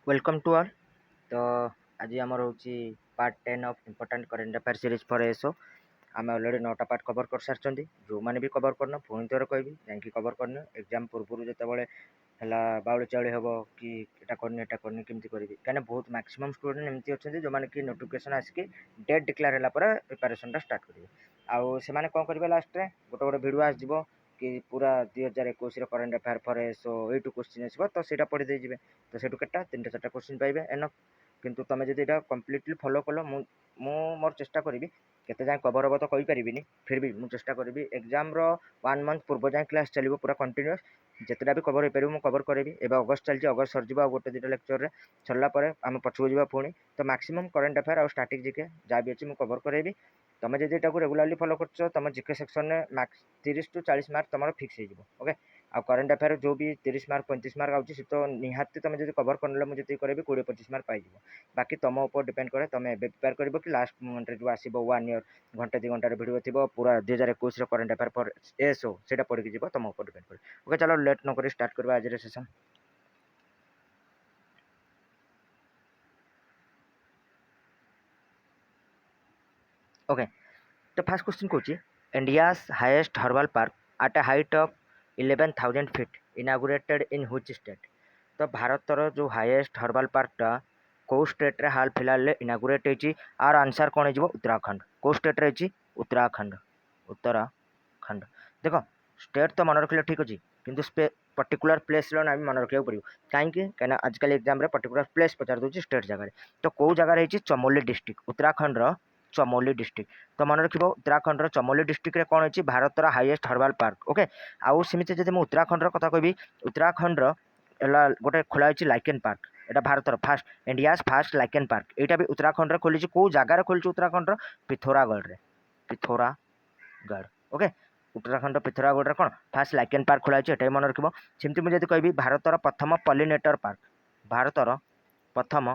Welcome to all. तो आज आम हूँ part 10 of important current affair series for SO. आम ऑलरेडी 9टा पार्ट कवर कर सारी जो मैंने भी कवर करना पुणी थोड़े कहबी जाकि कवर करने एग्जाम पूर्व जितेबाला है बाउली चाउली हम कि एटा करनी केमती करी कहीं बहुत मैक्सिमम स्टूडेंट एमती अच्छा जो मैंने कि नोटिफिकेशन आसिक डेट डिक्लेयर है प्रिपेरेसन स्टार्ट करेंगे आउ से कौन करेंगे लास्ट में गोटे गोटे भिडियो आसो कि पूरा 2021 करेन्ट अफेयर फॉर एसओ यू क्वेश्चन आसो तो सीटा पढ़ी देजे तो से केटा 3-4टा क्वेश्चन पाइबे एनफ किंतु तुम जब यहाँ कम्प्लीटली फॉलो कल मु मोर चेष्टा करी केते जाए कवर हम तो कहीपरि फिर भी मुझे चेष्टा करी एग्जाम 1 मंथ पूर्व जाए क्लास चलो पूरा कंटिन्यूअस जितेटा भी कवर हो पार कवर करी एवं अगस्ट चलती अगस्ट सरजा गोटे 2टा लेक्चर सरला आम पछू जा पुणी तो मैक्सिमम करेन्ट अफेयर और स्टाटिक जिके जहाँ भी अच्छी मुझे कवर करेबी तुम जब यहाँ रेगुलाली फॉलो कर तुम जिके सेक्शन में मैक्स 30-40 मार्क तुम फिक्स हो ओके आ करेन्ट अफेयर जो भी 30 मार्क 35 मार्क आउट से तो निहाती तुम जब कवर कर मुझे करी 20-25 मार्क पाई बाकी तुम ऊपर डिपेंड करे तुम ए प्रिपेयर कर कि लास्ट मोमेंट जो आसो 1 ईयर घंटे 2 घंटार भिडियो थी पूरा 2021 करेन्ट अफेयर फॉर एसओ से पढ़ी जी तुम ऊपर डिपेंड करे ओके चलो लेट न स्टार्ट करवा आज सेशन। ओके तो फर्स्ट क्वेश्चन कौन India's highest herbal park at a height of 11,000 feet inaugurated in which state. तो भारतर जो हाईएस्ट हर्बल पार्कटा कौ स्टेट रे हाल फिलहाल इनागुरेट होती आर आंसर कौन हो उत्तराखंड कौ स्टेट रे उत्तराखंड उत्तराखंड देख स्टेट तो मन रखिले ठीक अच्छे किंतु पर्टिकुलर प्लेस ना मन रखा पड़ो कहीं आजकल एग्जाम पर्टिकुलर प्लेस पचार दूसरी स्टेट जगह तो कौ जगार चमोली डिस्ट्रिक्ट उत्तराखंड चमोली डिस्ट्रिक्ट तो मन रख उत्तराखंड चमोली डिस्ट्रिक्ट रे कौन अच्छी भारतर हाईएस्ट हर्बल पार्क ओके आउ सेमती जब मुझे उत्तराखंड कथा कहि उत्तराखंड गोटे खोला लाइकेन पार्क यहाँ भारतर first India first lichen park यहाँ भी उत्तराखंड खोली कौ जगार खोली उत्तराखंड पिथौरागढ़ रे पिथौरागढ़ ओके उत्तराखंड पिथौरागढ़ कौन फास्ट लाइकेन पार्क खोला है मन रख सेमती मुझे कहि भारतर प्रथम पॉलिनेटर पार्क भारतर प्रथम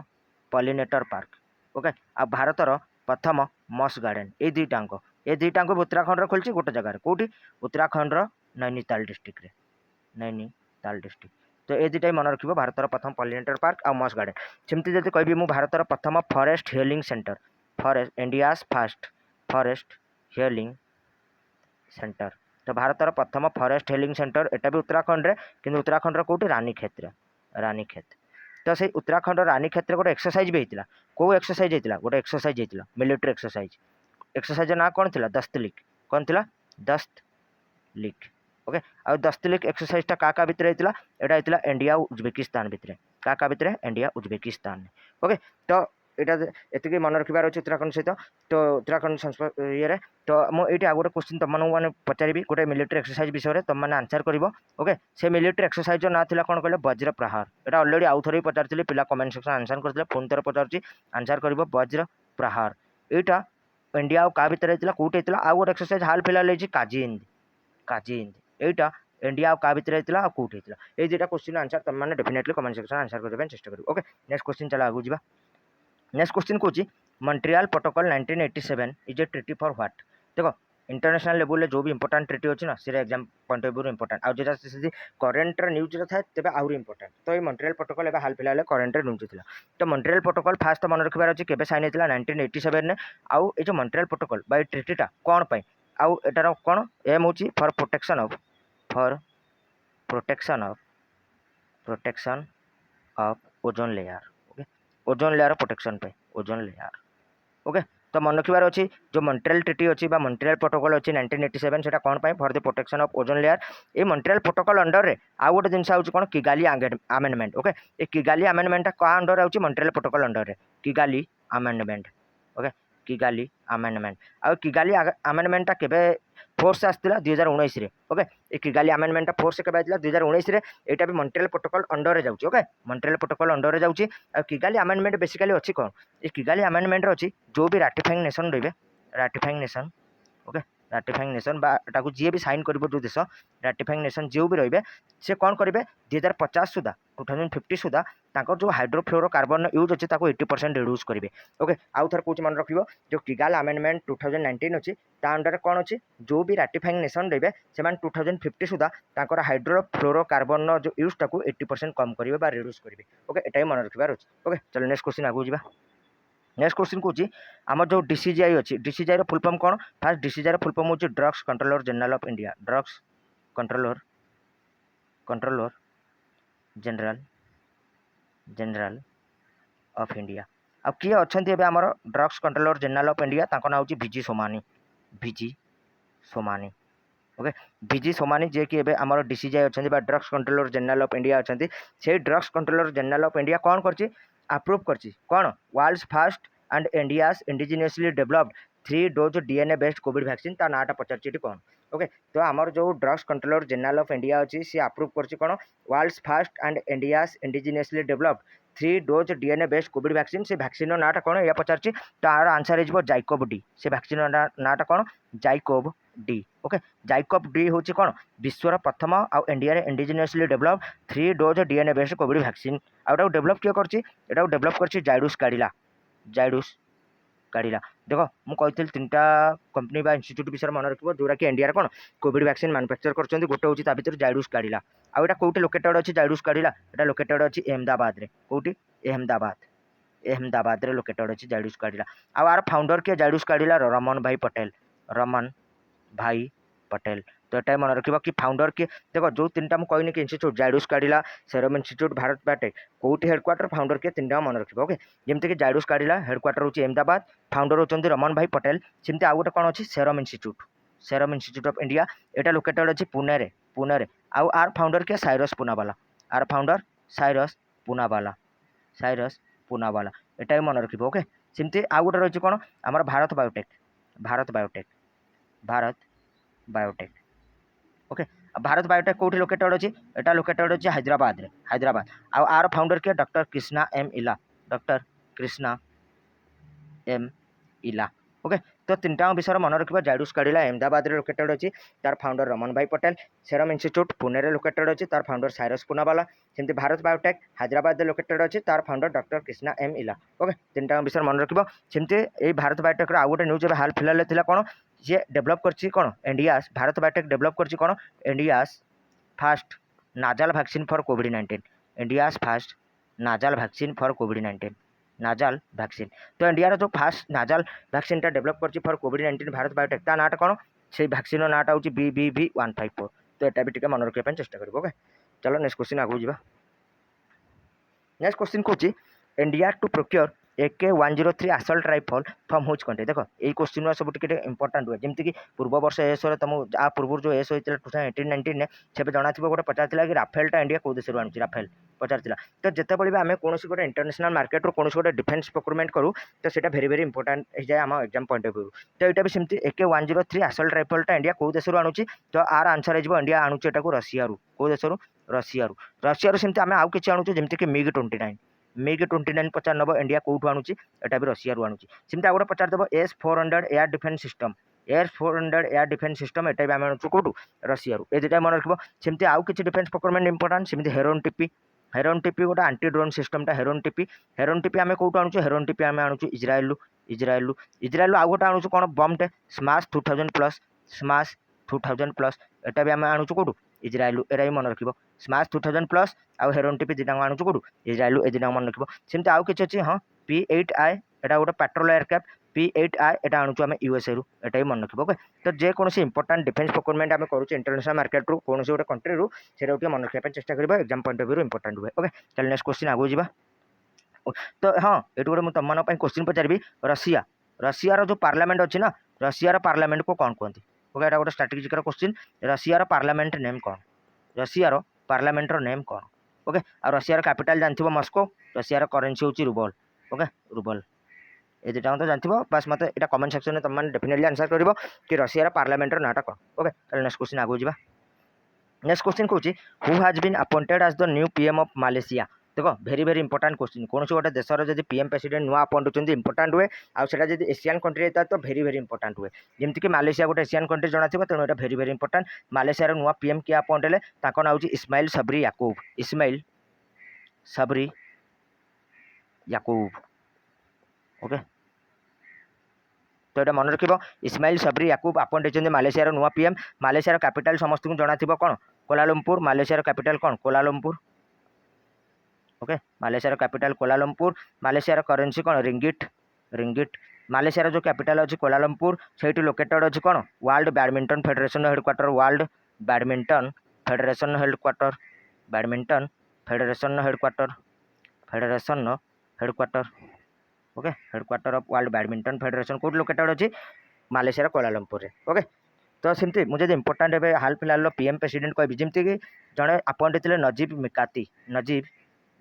पॉलिनेटर पार्क ओके आ भारतर प्रथम मस गार्डन ये दुईटाक उत्तराखंड खोली गोटे जगार कौटी उत्तराखंड नैनीताल डिस्ट्रिक्ट रे नैनीताल डिस्ट्रिक्ट तो ये दुटा मन रख भारतर प्रथम पॉलिनेटर पार्क आ मस गार्डन सेमती जब कहि भारतर प्रथम forest healing centre forest India's fast forest healing centre तो भारतर प्रथम फॉरेस्ट हिलिंग सेंटर एटा भी उत्तराखंड रे किंतु उत्तराखंड कौटी रानीखेत तो से उत्तराखंड रानीखेत गोटे एक्सरसाइज भी होता कौ एक्सरसाइज होता गोटे एक्सरसाइज होता मिलिट्री एक्सरसाइज ना कौन थी दस्तलिक कौन थी दस्तलिक ओके आ दस्तलिक एक्सरसाइज क्या भितर होता यहाँ होता इंडिया उज्बेकिस्तान भितर क्या भितर इंडिया उज्बेकिस्तान ओके तो यहाँ ये मन रखार अच्छे उत्तराखंड सहित तो उत्तराखंड ये तो मुझे गोटे क्वेश्चन तुम मैंने पचारि गोटे मिलिट्री एक्सरसाइज विषय तुम मैंने आंसर कर ओके से मिलिट्री एक्सरसाइज ना था कौन कहले वज्र प्रहार यहाँ अलरेडी आउ थे पचारि पिला कमेंट सेक्शन आंसर करते पुणी थर पचार आंसर कर वज्र प्रहार यहाँ इंडिया क्या भितर होता कौटे होता आउ गोटे एक्सरसाइज हाल फिलहाल काजिंद यहाँ इंडिया क्या भितर होता कौटे होता ये दुटा क्वेश्चन आंसर तुम मैंने डेफिनेटली कमेंट सेक्शन आंसर करने चेष्टा करें ओके नेक्स्ट क्वेश्चन चलो आगू जा नेक्स्ट क्वेश्चन कौन Montreal protocol 1987 is a treaty for what देखो इंटरनेशनल लेवल जो भी इंपोर्टेंट ट्रिटी अच्छी ना सीधा exam point of view important आउ जो करेन्ट न्यूज था तेज आहरी इंपोर्टेंट तो ये मॉन्ट्रियल प्रोटोकॉल हाल फिलहाल करेन्ट न्यूज था तो मॉन्ट्रियल प्रोटोकॉल फास्ट मन रखार अच्छे केबे साइन होता 1987 में आउ ये जो मॉन्ट्रियल प्रोटोकॉल बा ट्रिटीटा कौन पाई आउ एटार कौन एम हो for protection of ozone layer okay ozone layer protection पे ओजोन लेयर ओके तो मन रखार अच्छी जो मॉन्ट्रियल ट्रिटी अच्छी मॉन्ट्रियल प्रोटोकॉल अच्छी 1987 से कौन पाई for the protection of ozone layer ये मॉन्ट्रियल प्रोटोकॉल अंडर रे आउ गोटे जिनस आउची कौन किगाली अमेंडमेंट ओके ये किगाली अमेंडमेंट क्या अंडर आउची मॉन्ट्रियल प्रोटोकॉल अंडर रे Kigali amendment okay Kigali amendment आउ किगाली अमेंडमेंटा केबे फोर्स आसला 2019 ओके ये किगाली अमेंडमेंटा फोर्स केबे आइला 2019 यहाँ भी मॉन्ट्रियल प्रोटोकॉल अंडर जाऊँगी ओके मॉन्ट्रियल प्रोटोकॉल अंडर जाऊँगी आ किगाली अमेंडमेंट बेसिकली अच्छी कौन ये किगाली अमेंडमेंट अच्छी जो भी राटिफाइंग नेशन रही राटिफाइंग नेशन ओके राटिफाइंग नेशन बाकू जी भी साइन कर जो देश राटिफाइंग नेशन जो भी रही से कौन करेंगे 2050 सुधा 2050 सुधा जो हाइड्रोफ्लोरो कार्बन यूज अच्छे 80% रिड्यूस करेंगे। ओके आउ थर कौन मन रख जो किगाल आमेंडमेंट 2019 अच्छी अंडर कौन अच्छी जो भी राटिफाइंग नेशन रही से 2050 सुधा हाइड्रोफ्लोरो कार्बन जो यूज टाक 80% कम करेंगे रिड्यूस करेंगे। ओके ये मन रखार अच्छे। ओके चलो नेक्स्ट क्वेश्चन आगू जा। नेक्स्ट क्वेश्चन कौन आम जो डीसीजीआई अच्छी डीसीजीआई फुल फॉर्म कौन फास्ट डीसीजीआई फुल फॉर्म होची drugs controller general of India drugs controller general general of India. आ किए अच्छा आमर drugs controller general of India ना हूँ भिजी सोमानी भिजी सोमानी। ओके भिजी सोमानी जे कि आमर डीसीजीआई अच्छा drugs controller general of India अच्छा से drugs controller general of India कौन कर अप्रूव कर कौन world's fast and India's indigenously developed 3 dose DNA based COVID vaccine ता नाटा पचार कौन। ओके तो आमर जो drugs controller general of India अच्छी सी अप्रूव कर कौन world's fast and India's indigenously developed 3 dose DNA based COVID vaccine से वैक्सीन नाटा कौन या पचार तार आंसर हो जाइकोव डी से वैक्सीन नाटा कौन ZyCoV D. Okay ZyCoV D हूँ कौन विश्वर प्रथम आउ India indigenously develop 3 dose DNA based COVID vaccine outta develop किए कर डेवलप कर जाइडस काडिला जाइडस काढ़ा देख मुझे 3टा कंपनी इंस्टीट्यूट विषय मन रखिए जोटा कि इंडिया कौन कोविड वैक्सीन मैन्युफैक्चर कर गोटे हूँ भर जाइडस काढ़ा आउटा कौटी लोकेटेड अच्छी जाइडस काढ़ा यहाँ लोकेटेड अच्छी अहमदाबाद रे कौटी अहमदाबाद रे लोकेटेड अच्छी जाइडस काढ़ा आर फाउंडर किए जाइडस काढ़ा रमन भाई पटेल तो ये मन रखिए कि फाउंडर किए देख जो 3टा मुझे कहनी कि institute Zydus Cadila Serum Institute Bharat Biotech कौटी हेडक्वार्टर फाउंडर किए 3टा मन रखिए। ओके जमीक जाइडस काढ़ा हेडक्वार्टर हूँ अहमदाबाद फाउंडर होती रमन भाई पटेल सेमती आउ गोटे कौन अच्छी सेरम इंस्टीट्यूट ऑफ इंडिया यहाँ लोकेटेड अच्छी पुणे आउ आर फाउंडर किए साइरस पूनावाला आर फाउंडर साइरस पूनावाला यहाँ मन रखिए। ओके सेमती आउ गोटे रही कौन आम भारत बायोटेक। ओके भारत बायोटेक कौटी लोकेटेड अच्छी यहाँ लोकेटेड अच्छी हैदराबाद आउ आर फाउंडर किए doctor Krishna M Ella. Okay तो 3टा विषय मन रखा जाइडस काढ़ा अहमदाबाद रे लोकेटेड अच्छी तार फाउंडर रमन भाई पटेल सेरम इंस्टीट्यूट पुणे रे लोकेटेड अच्छी तार फाउंडर साइरस पूनावाला सेमती भारत बायोटेक हैदराबाद रे लोकेटेड अच्छी तार founder doctor Krishna M Ella. Okay 3टा विषय मन रखिए सेमती ये भारत बायोटेक आउ गोटे न्यूज हाल फिलहाल थी कौन जे डेवलप कर कौन इंडिया भारत बायोटेक डेवलप कर कौन India fast नाजाल vaccine for covid India fast नाजाल vaccine for covid नाजाल vaccine तो इंडिया जो फास्ट नाजाल वैक्सीन डेवलप कर फॉर कोविड-19 भारत बायोटेक ता नाटा कौन से वैक्सीन नाटा हूँ BBV154 तो यहाँ भी मन रखा चेष्टा करेंगे। ओके चलो नेक्स्ट क्वेश्चन आगू जा। नेक्स्ट क्वेश्चन कौन India to procure AK-103 assault rifle from which country देख ये क्वेश्चन सब इंपोर्टाट हुए जमीक पूर्व वर्ष एस तुम आ पूर्व जो एस होता 2018-19 से जाना गोटे पचार कि राफेलटा इंडिया कौ देश आणुची राफेल पचार तो जिते भी आम कौन गोटे इंटरनेशनल मार्केट कौन गोटे डिफेन्स प्रोक्योरमेंट करूँ तो सीटा भेरी भेरी इंपोर्टाट हो जाए आम एग्जाम पॉइंट ऑफ व्यू तो यहाँ भी सेमती AK-103 असल्ट राइफलटा इंडिया कौ देश आणुची तो आर आंसर हो इंडिया आणुची एटा रशिया कौ देश रशिया सेमती आम आउ कि आणुचे जमीक MiG-29 पचार नब इंडिया कौटू आणुची एटा भी रशिया आणुची सेमती आउ गोटे पचार देव S-400 एयर डिफेन्स सिस्टम एटा भी आम आणुचु कौटू रशिया ये दुटा मन रखिए सेमती आउ कि डिफेन्स प्रोक्योरमेंट इंपोर्टाट सेमती हेरोन टीपी गोटे आंटी ड्रोन सिस्टमटा हेरोन टीपी आम कौटू आणुचु हेरोन टीपी आम आणुचु इज्राएल आउ गोटे आणुचु कौन बमटे स्माश 2000+ एटा भी आम आणुचु कौटू इज्राएल एरा भी मन रखिए स्माश 2000+ आउ हेरोन टीपी दुटा आणुचु कौटू इज्राएल ए दुटा मन रखिए सेमती आउ कि अच्छी हाँ P-8I एटा गोटे पेट्रोल एयरक्राफ्ट P-8I एटा आणुचु आम USA एटा भी मन रखिए। ओके तो जेकोसी इंपोर्टाट डिफेन्स प्रोक्योरमेंट आम करूँ इंटरनेशनल मार्केट रू कौन गोटे कंट्री रू से मन रखा चेष्टा करेंगे exam point of view important हुए। ओके चलो नेक्स्ट क्वेश्चन आगू जा। तो हाँ ये गोटे मुझे तुम क्वेश्चन पचारि रशिया जो पार्लियामेंट अच्छी ना रशिया पार्लियामेंट को कौन कहते। ओके यहाँ गोटे strategic question Russia parliament name कौन रशिया पार्लियामेंट नेम कौन। ओके आ रशिया कैपिटल जानथिबो मस्को रशिया करेन्सी होची रूबल। ओके रूबल ये दुटा तो जानथिबो बस मत ये कमेंट सेक्शन में तुम डेफिनेटली आंसर करिवो कि रशिया पार्लियामेंट नाटा कौन। ओके चलो नेक्स्ट क्वेश्चन आगू जा। नेक्स्ट क्वेश्चन कौन who has been appointed as the new PM of Malaysia देख भेरी भेरी इंपोर्टाट क्वेश्चन कौन गोटे देशर जब पीएम प्रेसिडेंट नुआ अपॉइंट होती इंपोर्टाट हुए आउटा जब एशियन कंट्री होता है तो भेरी भेरी इंपोर्टाट हुए जमीक मालेशिया गोटे एशियन कंट्री जना थी तेणु यहाँ भेरी भेरी इंपोर्टाट मालेशियार नुआ पीएम किए अपॉइंट हेले ना हूँ इस्माइल सबरी याकूब इस्माइल सबरी याकूब ओके तो ये मन रख इस्माइल सबरी याकूब अपॉइंट होती मालेशियार नुआ पीएम मालेशियार कैपिटल समस्त जना थी कौन कोलालमपुर मालेशियार कैपिटल कौन कोलालमपुर ओके मालेशियार कैपिटल कोलालमपुर मालेशियार करेन्सी कौन रिंगिट रिंगिट मालेशियार जो कैपिटल अच्छी कोलालमपुर से लोकेटेड अच्छी कौन world badminton federation headquarter world badminton federation headquarter badminton federation headquarter okay headquarter of world badminton federation कौट लोकेटेड अच्छी मालेशियार कोलालमपुर ओके तो सेमती मुझे इंपोर्टाट ए हाल फिलहाल पीएम प्रेसिडेंट कह जमीक जड़े अपॉइंट होते नजीब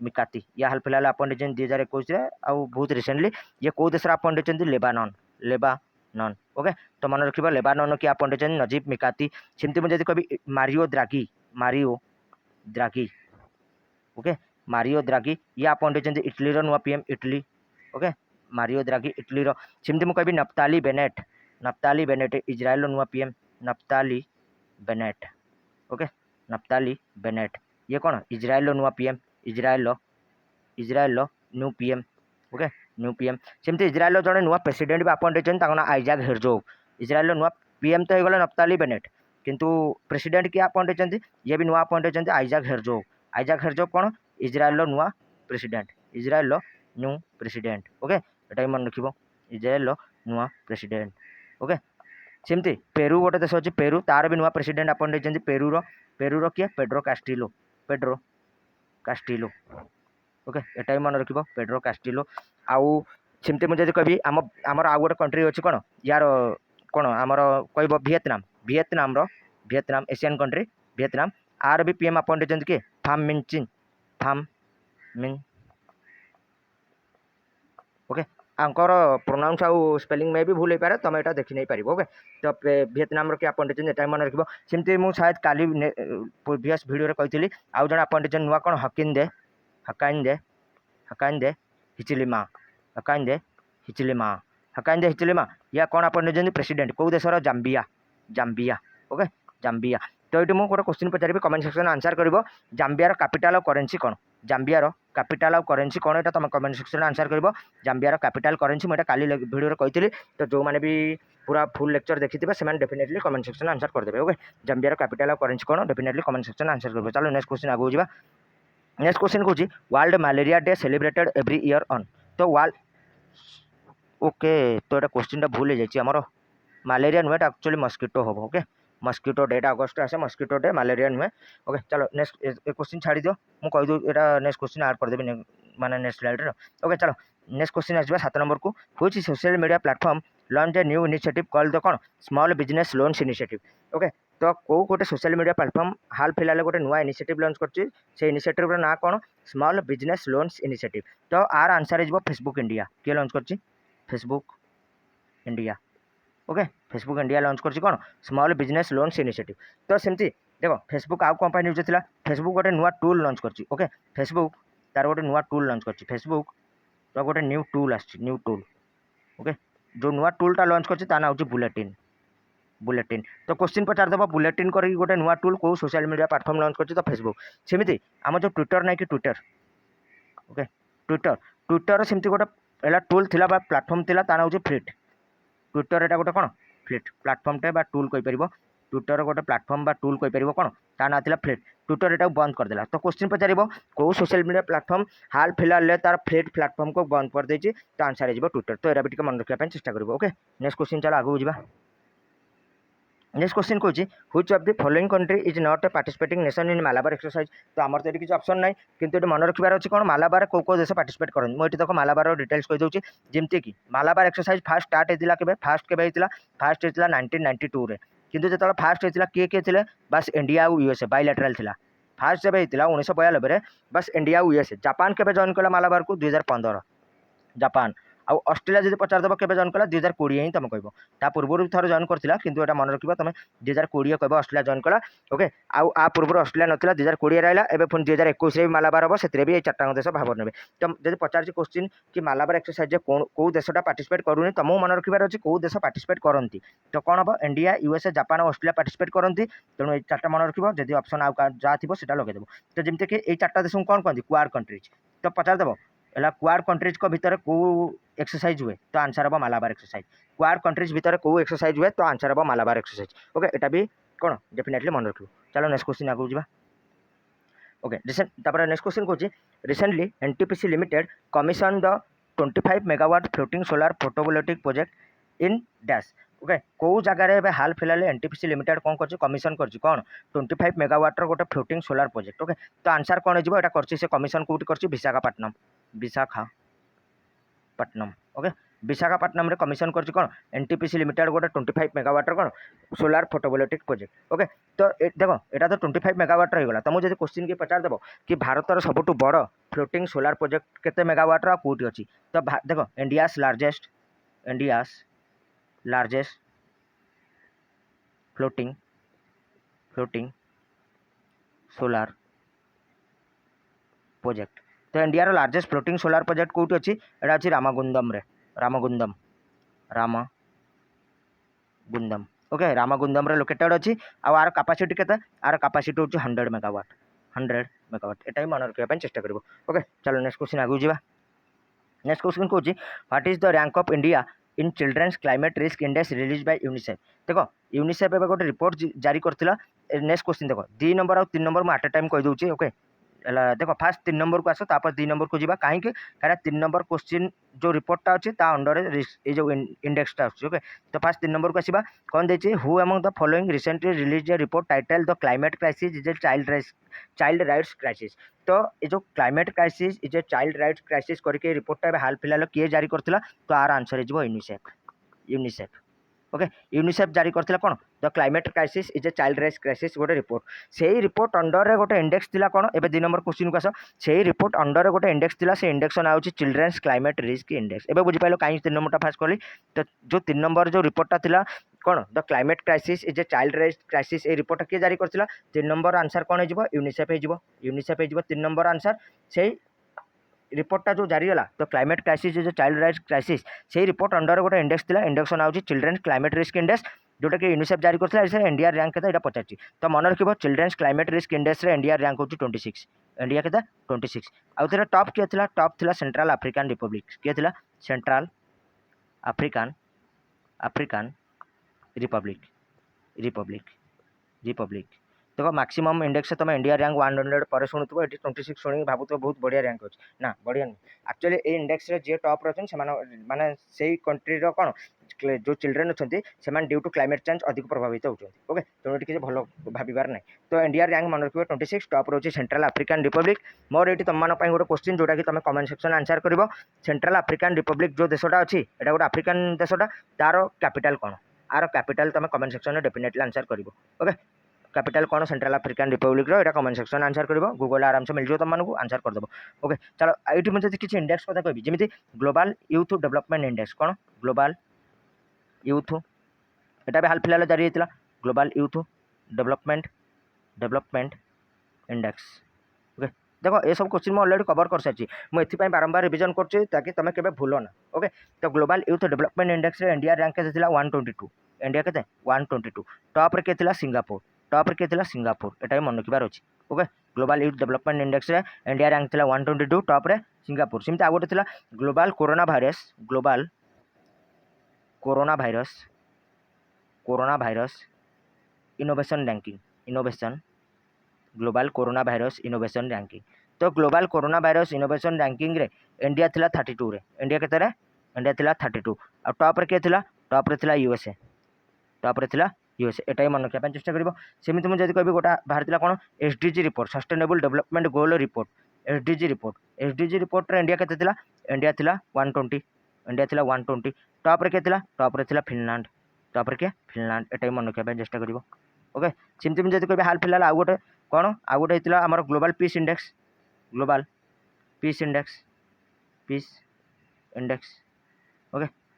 मिकाती या हाल फिलहाल अपॉइंट होती 2021 आउ बहुत रिसेंटली ये कौ देश अपॉइंट होती लेबानन ओके तो मन रख लेबानन की अपॉइंट होती नजीब मिकाती सेमती मुझे कह मारियो द्रागी ओके मारियो द्रागी ये अपॉइंट होती इटलीर नुआ पीएम इटली ओके मारियो द्रागी इटलीर सेमती मुझे नप्ताली बेनेट इज्राएल नुआ पीएम नप्ताली बेनेट ओके नप्ताली बेनेट ये कौन इज्राएल नुआ PM Israel new PM okay new PM सेमती इज्राएल जड़े नुआ प्रेसिडेंट भी अपॉइंट होती ना आइजाक हेरजोग इज्राएल नुआ पीएम तो होगा नप्ताली बेनेट किंतु प्रेसिडेंट किए अपॉइंट होती ये भी नुआ अपॉइंट होती आइजाक हेरजोग कौन इज्राएल नुआ president Israel new president okay यहाँ मन रख इज्राएल नुआ प्रेसिडेंट ओके सेमती पेरू गोटे देश अच्छे पेरू तार भी नुआ प्रेसिडेंट अपॉइंट होती पेरूर किए पेड्रो कास्टिलो ओके यहाँ मन रख पेड्रो कास्टिलो आउ सेमती मुझे कह आमर आउ गोटे कंट्री अच्छी कौन यार कौन आमर कह वियतनाम एशियन कंट्री वियतनाम आर भी पीएम अपॉइंट होती किए फाम मिन ओके आंकर प्रोनाउंस आउ स्पेलिंग में भी भूल हो पारे तुम यहाँ देखी नहीं पार ओके तो वियतनाम किए अपॉइंट होती है मन रख सेमती मुझे शायद काली प्रीवियस वीडियो कही आउ जन अपॉइंट होती नुआ कौन हकाइंदे हिचिलिमा या कौन अपॉइंट होती प्रेसिडेंट कौ देशर जाम्बिया ओके जाम्बिया तो ये मुझे गोटे क्वेश्चन पचारि कमेंट सेक्शन आंसर कर जाम्बियार कैपिटल करेन्सी कौन जाम्बियार कैपिटल करेन्सी कौन यहाँ तुम कमेंट सेक्शन आंसर कर जाम्बियार कैपिटल करेन्सी मुझे काली वीडियो कही तो जो मैंने भी पूरा फुल लेक्चर देखी से डेफिनेटली कमेंट सेक्शन आंसर करदे ओके जाम्बियार कैपिटल करेन्सी कौन डेफिनेटली कमेंट सेक्शन आंसर कर चलो नेक्स्ट क्वेश्चन आगे जावा नेक्स्ट क्वेश्चन कौन world malaria day celebrated every year on तो वर्ल्ड ओके तो ये क्वेश्चन भूल हो जाए मलेरिया नुहे एक्चुअली मस्किटो हम ओके मस्किटो डे अगस्ट आसे मस्किटो डे मलेरिया नुहे ओके चलो नेक्स्ट क्वेश्चन छाड़ी दियो मुझे कहीदू यहाँ नेक्स्ट क्वेश्चन आड करदेवी माने नेक्स्ट स्लाइड ओके चलो नेक्स्ट क्वेश्चन आसवा 7 नंबर को which social media platform launch a new initiative called the कौन small business loans initiative okay तो कौ गोटे सोशल मीडिया प्लेटफॉर्म हाल फिलहाल गोटे नुआ इनिशिएटिव लॉन्च कर इनिशिएटिव ना कौन स्मॉल बिजनेस लोन्स इनिशिएटिव तो आर आंसर हो फेसबुक इंडिया किए लॉन्च कर Facebook India okay Facebook India launch कर कौन स्मॉल बिजनेस लोन्स इनिशिएटिव तो सेमती देखो फेसबुक आउ कौन यूज होता फेसबुक गोटे नुआ टूल लॉन्च कर ओके फेसबुक तार गोटे नुआ टूल लॉन्च कर फेसबुक तो गोटे new tool new tool okay जो नुआ टूलटा लॉन्च कर ना हूँ बुलेटिन तो क्वेश्चन पचारदेव बुलेटिन कर गोटे नुआ टूल कौ सोशल मीडिया प्लेटफॉर्म लॉन्च कर फेसबुक सेमती आम जो ट्विटर ना कि ट्विटर ओके ट्विटर सेमती गोटे टूल थी प्लेटफॉर्म थी ना हूँ फ्लिट ट्विटर यहाँ गोटे कौन फ्लिट प्लेटफॉर्मटे टूल कहीपर ट्विटर गोटे प्लेटफॉर्म टूल कहीपर कौन ता ना था फ्लिट ट्विटर यहाँ बंद करदेला तो क्वेश्चन पचार कौ सोशल मीडिया प्लेटफॉर्म हाल फिलहाल तार फ्लिट प्लेटफॉर्म को बंद कर देती तो आंसर हो ट्विटर तो यहाँ भी मन रखा चेष्टा कर ओके नेक्स्ट क्वेश्चन चलो आगे जा नेक्स्ट क्वेश्चन कौन which of the following country is not a participating nation in Malabar exercise तो आमर तो ये किसी ऑप्शन ना किंतु ये मन रखार अच्छी कौन मालाबार कौ कौ देश पार्टिसिपेट करते मुझे देख मालाबार डिटेल्स कही दूसरी जमती कि मालाबार एक्सरसाइज फास्ट स्टार्ट होता के फास्ट के फास्ट होता 1992 रे किंतु जो फास्ट होता किए किए थे बस इंडिया और यूएसए बायलैटरल था फास्ट जब होता 1992 बस इंडिया और यूएसए जापान के जॉइन कला मालाबार को 2015 जापान आउ ऑस्ट्रेलिया जदि पचारदेव केबे जॉइन कला 2020 ही तुम कहबो ता पूर्व थर जॉइन करथिला किंतु एटा मन रखिबो तुम 2020 कहबो ऑस्ट्रेलिया जॉइन कला ओके आउ आ पूर्व ऑस्ट्रेलिया नथिला 2020 रहला एबे पुन 2021 रे मालाबार हबो सेतरे भी ए चारटा देश भाग नेबे तो जदि पचारछि क्वेश्चन कि मालाबार एक्सरसाइज जे को देशटा पार्टिसिपेट करूनी तुम मन रखिबार अछि को देश पार्टिसिपेट करंती तो कोन हबो India USA Japan Australia participate करंती तेणु ए चारटा मन रखिबो जदि ऑप्शन आउ जा थिबो सेटा लगे देबो तो जेमते कि ए चारटा देश कोन कहंती क्वाड कंट्रीज तो पचार देबो एला क्वाड कंट्रीज को भीतर को एक्सरसाइज हुए तो आंसर हबो मालाबार एक्सरसाइज क्वाड कंट्रीज भीतर को एक्सरसाइज हुए तो आंसर हबो मालाबार एक्सरसाइज ओके एटा भी कोन डेफिनेटली मन रखिबो चलो नेक्स्ट क्वेश्चन आगु जिबा ओके नेक्स्ट क्वेश्चन कहूँ recently NTPC limited commission the 25 megawatt floating solar photovoltaic project in dash okay कौ जगार हाल फिलहाल एनटीपीसी लिमिटेड कौन कर कमिशन कर कौन 25 मेगावाटर गोटे फ्लोटिंग सोलार प्रोजेक्ट ओके तो आंसर कौन हो यहाँ कर कमिशन कौटी कर विशाखापट्टनम विशाखापट्टनम ओके विशाखापट्टनम रे कमिशन कर कौन एनटीपीसी लिमिटेड गोटे 25 मेगावाटर कौन सोलार फोटोवोल्टिक प्रोजेक्ट ओके तो देखो यहाँ तो 25 मेगावाटर हो गला तुमको जब क्वेश्चन के पचार देव कि भारतर सबुठ बड़ फ्लोटिंग सोलार प्रोजेक्ट केते मेगावाटर आ कोठी अछि तो देखो India's largest floating solar project तो India largest floating solar project कोठी अछि एटा अछि रामगुंडम ओके रामगुंडम रे लोकेटेड अछि आर कैपेसिटी केते आर कैपेसिटी होछि 100 मेगावाट एटा ही मन रखिया ପାଇଁ चेष्टा करबो ओके चलो नेक्स्ट क्वेश्चन आगु जिबा नेक्स्ट क्वेश्चन कहूँ what is the rank of India in children's climate risk index release by UNICEF देखो यूनिसेफ एबे गोटे रिपोर्ट जारी करथिला नेक्स्ट क्वेश्चन देखो 2 नंबर और 3 नंबर मैं एट टाइम कह दूची ओके देखो फास्ट 3 नंबर को आस तापर 2 नंबर को जीवा कहीं 3 नंबर क्वेश्चन जो रिपोर्टा अच्छी अंडर ये जो इंडेक्सटा ओके तो फास्ट 3 नंबर को आसवा कौन देखिए who among the following recently release a report title the climate crisis is a child rights crisis तो ये जो climate crisis is a child rights crisis करके रिपोर्टा हाल फिलहाल किए जारी करथिला तो आर आंसर हो यूनिसेफ ओके यूनिसेफ जारी करथिला कोन the climate crisis is a child rights crisis गोटे रिपोर्ट से रिपोर्ट अंडर रे गोटे इंडेक्स थिला कोन एबे 2 नंबर क्वेश्चन को आस से रिपोर्ट अंडर रे गोटे इंडेक्स थिला से इंडेक्स ना होची चिल्ड्रंस क्लाइमेट रिस्क इंडेक्स एबे बुझी पाइलो काई 3 नंबरटा फास्ट करली तो जो 3 नंबर जो रिपोर्टटा थिला कोन the climate crisis is a child rights crisis ए रिपोर्ट के जारी करथिला 3 नंबर आंसर कोन हे जिवो यूनिसेफ हे जिवो 3 नंबर आंसर से रिपोर्टा जो जारी है तो क्लाइमेट क्राइसिस जो चाइल्ड राइट्स क्राइसिस से रिपोर्ट अंडर गोटे इंडेक्स थिला इंडेक्स ना होची चिल्ड्रन क्लाइमेट रिस्क इंडेक्स जोटा कि यूनिसेफ जारी करथिला इंडिया रैंक केते एटा पचारची तो मन रखिबो चिल्ड्रन्स क्लाइमेट रिस्क इंडेक्स रे इंडिया रैंक होची 26 इंडिया केते 26 आउ तेरा टॉप के थिला टॉप थिला सेंट्रल अफ्रीकन रिपब्लिक के थिला सेंट्रल अफ्रीकन रिपब्लिक देखो मैक्सिमम इंडेक्स तुम इंडिया रैंक 100 पर शुणुव ये 26 शुणी भावुव बहुत बढ़िया रैंक अच्छे ना बढ़िया नहीं एक्चुअली ये इंडेक्स जी टॉप रही माने से कंट्री कौन जो चिल्ड्रेन अच्छा से ड्यू टू क्लाइमेट चेंज अधिक प्रभावित होती ओके तेणु किसी भल भाबार ना तो इंडिया रैंक मन रखिए 26 टॉप रही सेंट्रल अफ्रीकन रिपब्लिक मोर ये तुम गोटे क्वेश्चन जोटा कि तुम कमेंट सेक्शन आंसर कर सेंट्रल अफ्रीकन रिपब्लिक जो देशटा अच्छी एटा गोटे अफ्रीकन देशटा तार कैपिटल कौन आर कैपिटल तुम कमेंट सेक्शन में डेफिनेटली आंसर कर ओके कैपिटल कौन सेंट्रल अफ्रीकन रिपब्लिक रो एटा कमेंट सेक्शन आंसर करिवो गूगल आराम से मिल जो तुमको आंसर कर देबो ओके चलो एठी मुझे किछि इंडेक्स कथा कहबी जेमिति ग्लोबल यूथ डेवलपमेंट इंडेक्स कौन ग्लोबल यूथ एटा भी हाल फिलहाल जारी हेतिला global youth development index okay देखो ये सब क्वेश्चन मैं ऑलरेडी कवर कर सारी मुझे बारंबार रिविजन कर ताकि तुम केबे भूल ना ओके तो ग्लोबल यूथ डेवलपमेंट इंडेक्स रे इंडिया रैंक के थिला 122 इंडिया केते 122 टॉप रे के थिला सिंगापुर टॉप रे के सिंगापुर एटा मन रखिबार अछि okay global youth development index रे इंडिया रैंक थिला 122 टॉप रे सिंगापुर सिमते आ गोटे थिला global corona virus innovation global corona virus innovation ranking तो global corona virus innovation ranking रे इंडिया थिला 32 रे इंडिया केते रे इंडिया थिला 32 आ टॉप रे के थिला टॉप रे थिला यूएसए एटा ही मन रखा चेष्टा कर सेमती मुझे कह गोटा बाहर कौन SDG report sustainable development goal report SDG report रे इंडिया केते थिला इंडिया थिला 120 टॉप रे के थिला टॉप रे थिला फिनलैंड एटा ही मन रखा चेष्टा कर ओके सेमती मुझे कह हाल फिलहाल आउ गोटे कौन आउ गोटे होता आमर global peace index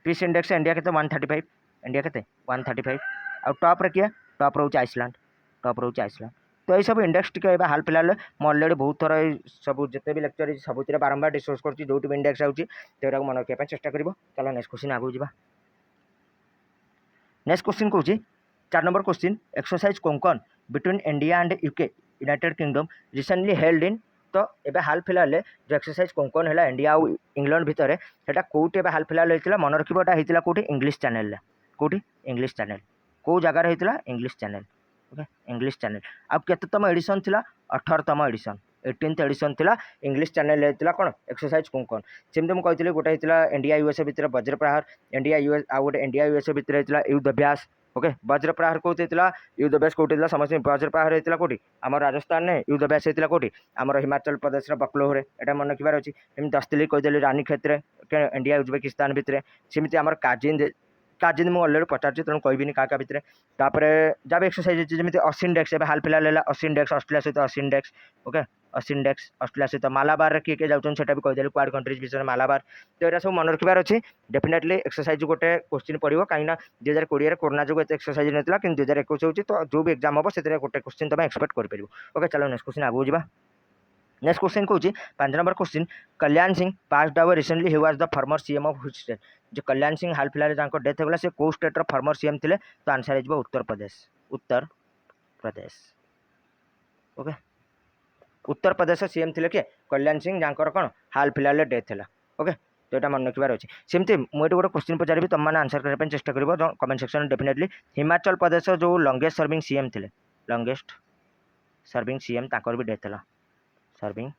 peace index India के 135 इंडिया के 135 आ टॉप रे किए टॉप रोचे आइसलैंड टॉप रोचे आइसलैंड तो ये सब इंडेक्स टिके एबा हाल फिलहाल मैं ऑलरेडी बहुत थर सब जिते भी लेक्चर सब बारंबार डिस्कस करछि जो भी इंडेक्स आउछि तेरा मन रखिया चेष्टा करिवो चलो नेक्स्ट क्वेश्चन आगु जिबा नेक्स्ट क्वेश्चन कहूँ 4 number question exercise Konkan between India and UK United kingdom recently held in तो एबे हाल फिलहाल जो एक्सरसाइज कोंकण है इंडिया और इंग्लैंड भितर सेटा कोउटे हाल फिलहाल होता मन रखा होता कौटी इंग्लिश चैनल कौटी इंग्लिश चैनल कौ जगार होता English channel okay English channel आ केतम एडिशन थिला 18तम एडिशन 18th एडिशन थिला इंग्लिश चैनल होता कौन एक्सरसाइज कोंकण सेमती मुझे कहती गोटे होता इंडिया यूएसए भितर वज्र प्रहार इंडिया यूएस आ गोटे इंडिया यूएसए भितर होता युद्ध अभ्यास ओके वज्र प्रहार कौट होता युद्ध अभ्यास कौट होता समस्त वज्र प्रहार होता कौटी आम राजस्थान में युद्ध अभ्यास होता कौटी आम हिमाचल प्रदेश बकलोहरे यहाँ मन रखार अच्छी एम दस्तली कहीदेली रानी क्षेत्र इंडिया उज्बेकिस्तान भितर सेमती आम काजिन मुझे अलरेडी पचार तेणु कहबिनी क्या भितर तापर जब एक्सरसाइज जमी असिन डेक्स हाल फिलहाल है असिन डेक्स ऑस्ट्रेलिया सहित असिन डेक्स ओके असिन डेक्स ऑस्ट्रेलिया सहित मालाबार किए किए जाऊँ भी कहीदेली क्वाड कंट्रीज विषय मालाबार तो यहाँ सब मन रखार अच्छी डेफिनेटली एक्सरसाइज गोटे क्वेश्चन पड़ो कहीं 2020 कोरोना जो एक्सरसाइज नहीं कि 2021 होती तो जो भी एग्जाम हम से गोटे क्वेश्चन तुम एक्सपेक्ट कर ओके चलो नेक्स्ट क्वेश्चन आगू जा नेक्स्ट क्वेश्चन कहूँ 5 number question Kalyan Singh passed away recently he was the former CM of which state जो कल्याण सिंह हाल फिलहाल जहाँ डेथ होगा से कौ स्टेट फॉर्मर सीएम थे तो आंसर हो उत्तर प्रदेश ओके उत्तर प्रदेश सीएम थे किए कल्याण सिंह जहाँ कौन हाल फिलहाल डेथ है ओके तो यहाँ मन रखार अच्छे सेमती मुझे गोटे क्वेश्चन पचारि तुम मैंने आंसर करने चेष्टा कर comment section definitely Himachal Pradesh जो लंगेस्ट सर्विंग सीएम थे लंगेस्ट सर्विंग सीएम भी डेथ है सर्विंग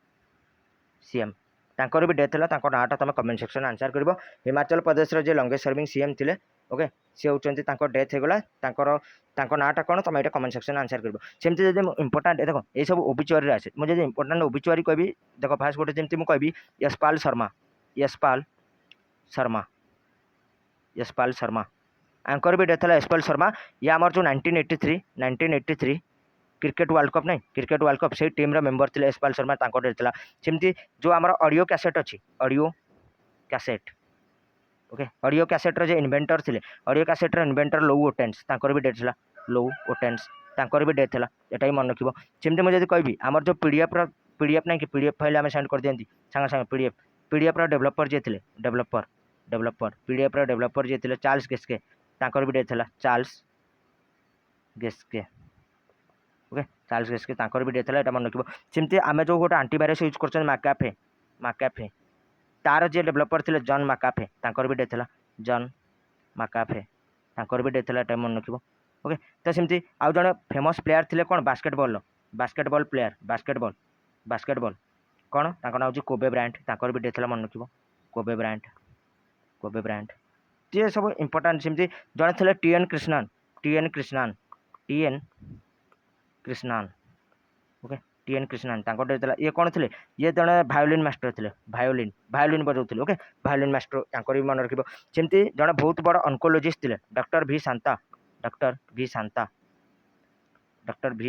सीएम तांकर भी डेथ है नाटा तुम कमेंट सेक्शन आंसर कर हिमाचल प्रदेश जो लंगेस्ट सर्विंग सीएम थे ओके सी होती डेथ होगला नाटा कौन तुम ये कमेंट सेक्शन आंसर कर सेमती जब इंपोर्टाट देखो ये सब ओबिचुआरी आसे मुझे इंपोर्टाट ओबिचुआरी कह देख फास्ट गोटे जमी मुझे यशपाल शर्मा आंकर भी डेथ है यशपाल शर्मा ये आमर जो 1983 क्रिकेट वर्ल्ड कप नहीं क्रिकेट वर्ल्ड कप से टीम मेंबर थे यशपाल शर्मा डेथ है सेमती जो आम ऑडियो कैसेट अच्छी ऑडियो कैसेट ओके ऑडियो कैसेट्र जो इन्वेंटर थे ऑडियो कैसेट्र इन्वेंटर लौ ओटेन्स भी डेथ है लौ ओटेन्स भी डेथ है यहाँ मन रखिए सेमती मुझे कहबी आमर जो पीडीएफ नहीं कि पीडीएफ फाइल आम सेंड कर दिखती सांगे सांगे पीडीएफ डेभलपर जी थे डेभलपर पीडीएफ डेभलपर जी थे चार्ल्स गेस्के भी डेथ है चार्ल्स गेस्के ओके चार्ल्स गेस्के भी डेथ है मन रखिए सेमती आम जो गोटे आंटीवायरस यूज कर मैकाफे तार जी डेभलपर थे जॉन मैकाफे भी डेथ है जॉन मैकाफे भी डेथ है मन रखिए ओके तो सेमती आउ जड़े फेमस प्लेयर थे कौन बास्केटबॉल प्लेयर बास्केटबॉल कौन ना हूँ कोबे ब्रायंट भी डेथ है मन रखिए कोबे ब्रायंट ये सब इंपोर्टाट सेमती जड़े थे टीएन कृष्णान ओके टीएन कृष्णान डेथ है ये कौन थे ये जड़े भायोलिन मास्टर थे भायोलिन बजाऊे ओके भायोलिन मास्टर भी मन रखिए सेमती जड़े बहुत बड़ ऑन्कोलॉजिस्ट थे डॉक्टर भी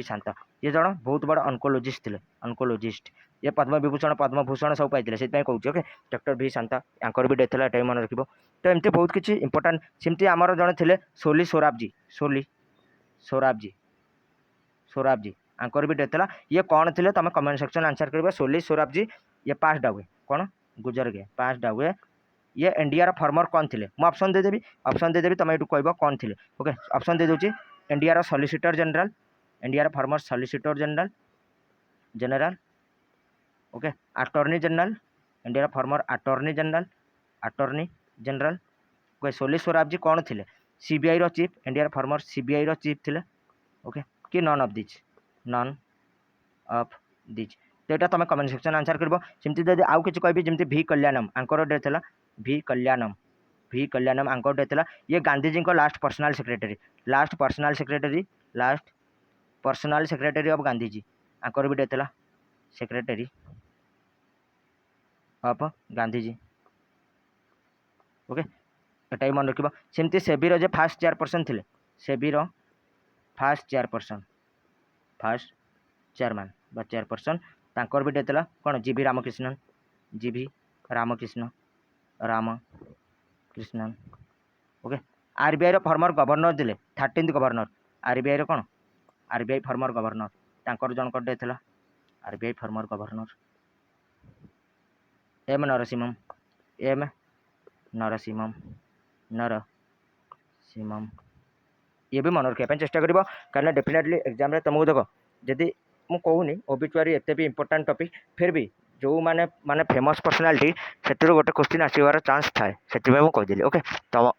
शांता ये जन बहुत बड़ ऑन्कोलॉजिस्ट ये पद्मविभूषण पद्मभूषण सब पाई से कहूँ ओके डॉक्टर भी शांता भी डेथ है ये मन रखिए तो एमती बहुत किसी इंपोर्टाट सेमती आमर जड़े थे सोली सोराब जी भी डेथ है ये कौन थे तुम कमेंट सेक्शन आंसर कर सोली सोराब जी ये पास्ड अवे कौन गुजर गए पास्ड अवे ये इंडिया फॉर्मर कौन थे मुझे ऑप्शन देदेवी तुम ये कह कौन थे ओके ऑप्शन दे दूँ India solicitor general India former solicitor general okay attorney general India former attorney general okay Soli Sorabjee कौन थे CBI chief India former CBI chief थे ओके कि नन ऑफ दिज तो यहाँ तुम कमेंट सेक्शन आंसर कर सेमती जब आउ कि कह जमी भी कल्याणम आंकर डेथ है भी कल्याणम आंकर डेथ है ये गांधीजी को last personal secretary of Gandhiji आंकर भी डेथ है सेक्रेटरी ऑफ गांधीजी ओके यहाँ मन रखिए सेमती सेबीर जो फास्ट चेयरपर्सन थे सेबीर फास्ट चेयरमैन चेयरपर्सन भी डेथ है कौन जीवी रामकृष्णन ओके आरबीआई रो फॉर्मर गवर्नर दिले 13th गवर्नर आरबीआई रो कोन आरबीआई फॉर्मर गवर्नर तांकर जन कर देथला RBI former governor M Narasimham M Narasimham Narasimham ये भी मन रखा चेष्टा कर कारण डेफिनेटली एग्जाम रे तुमको देख जदि मु कहूनी ओबिचुआरी एते भी इंपोर्टेंट टॉपिक फिर भी जो माने माने फेमस पर्सनालिटी से गोटे क्वेश्चन आसबार चांस थाए से कहीदेली ओके तो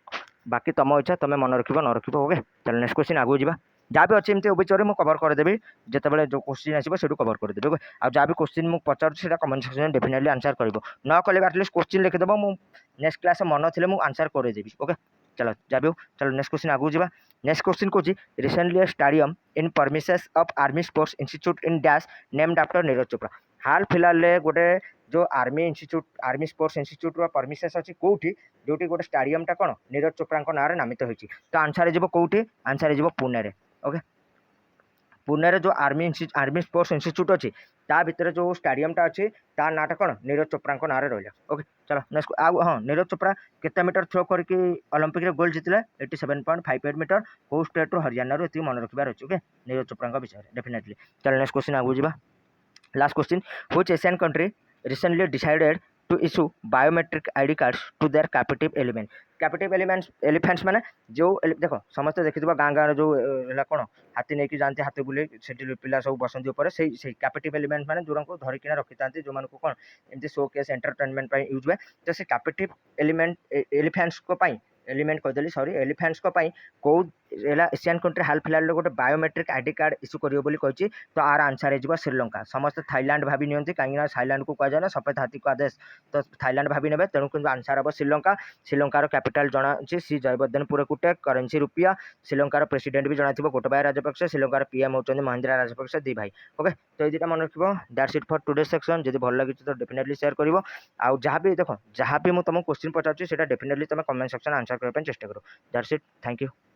बाकी तुम इच्छा तुम मन रख न रख ओके चलो नेक्स्ट क्वेश्चन आगू जा जहाँ भी अच्छी एमती ओबिचुआरी मुझे कवर करदेवी जिते जो क्वेश्चन आसो से कवर करदेवी ओके आ जहाँ भी क्वेश्चन मुझे पचार कमेंट सेक्शन डेफिनेटली आंसर कर न कले आटलिस्ट क्वेश्चन लिखिदेव मुझे नेक्स्ट क्लास मन थे मुझे आंसर करदेवी ओके चलो जहाँ भी चलो नेक्स्ट क्वेश्चन आगू जा नेक्स्ट क्वेश्चन कौन recently stadium in premises of army sports institute in dash named after Neeraj Chopra हाल फिलहाल गोटे जो army institute army sports institute premises अच्छी कौटी जो गोटे स्टाडियमटा कौन नीरज चोपड़ा ना नामित होती तो आंसर हो कौटी आंसर हो पुणे रे ओके पुणे जो आर्मी स्पोर्ट्स इंस्टीट्यूट अच्छी ता भितर जो स्टाडियमटा अच्छी ता नाटा कौन नीरज चोपड़ा ना रहा ओके चलो नेक्स्ट हाँ नीरज चोपड़ा केते मीटर थ्रो करके ओलंपिक रे गोल्ड जीतले 87.58 मीटर को स्टेट रो हरियाणा रो ये मन रखबार अच्छे ओके नीरज चोपड़ा विषय डेफिनेटली चलो नेक्स्ट क्वेश्चन आगू जा last question which Asian country recently decided to issue biometric ID cards to their captive elephants माने जो देखो समस्त देखि गाँ गाँव जो कौन हाथी नहीं जाती हाथी बुले से पिला सब बसंती उपर से कैपिटिव एलिमेंट माने जो धरिकिना रखी था जो मानक कौन एमती शो केस एंटरटेनमेंट यूज हुए तो से कैपिटिव एलिफेंट्स को एलिमेंट कहदेली सॉरी एलिफेंट्स को कौ एशियन कंट्री हाल फिलहाल गोटे बायोमेट्रिक आईडी कार्ड इश्यू करी तो आर आंसर हो श्रीलंका समस्त थाईलैंड भाभी नियंती कहीं थाईलैंड को कहुए ना सफेद हाथी को आदेश तो थाईलैंड भाभी ने तेणु कि आंसर हम श्रीलंका श्रीलंकार कैपिटल जना सी जयवर्धन पुरकुटे करेन्सी रुपया श्रीलंकार प्रेसिडेंट भी जना गोटबाया राजपक्षे श्रीलंकार पीएम होती महिंद्रा राजपक्षे दी भाई ओके तो ये मन रख that's it for today section जब भल लगी तो डेफिनेटली शेयर कर जहाँ भी देख जहाँ भी मुझे तुमको क्वेश्चन पचारूँ से डेफिनेटली तुम कमेंट सेक्शन आंसर करने चेष्टा करो दैट्स इट थैंक यू।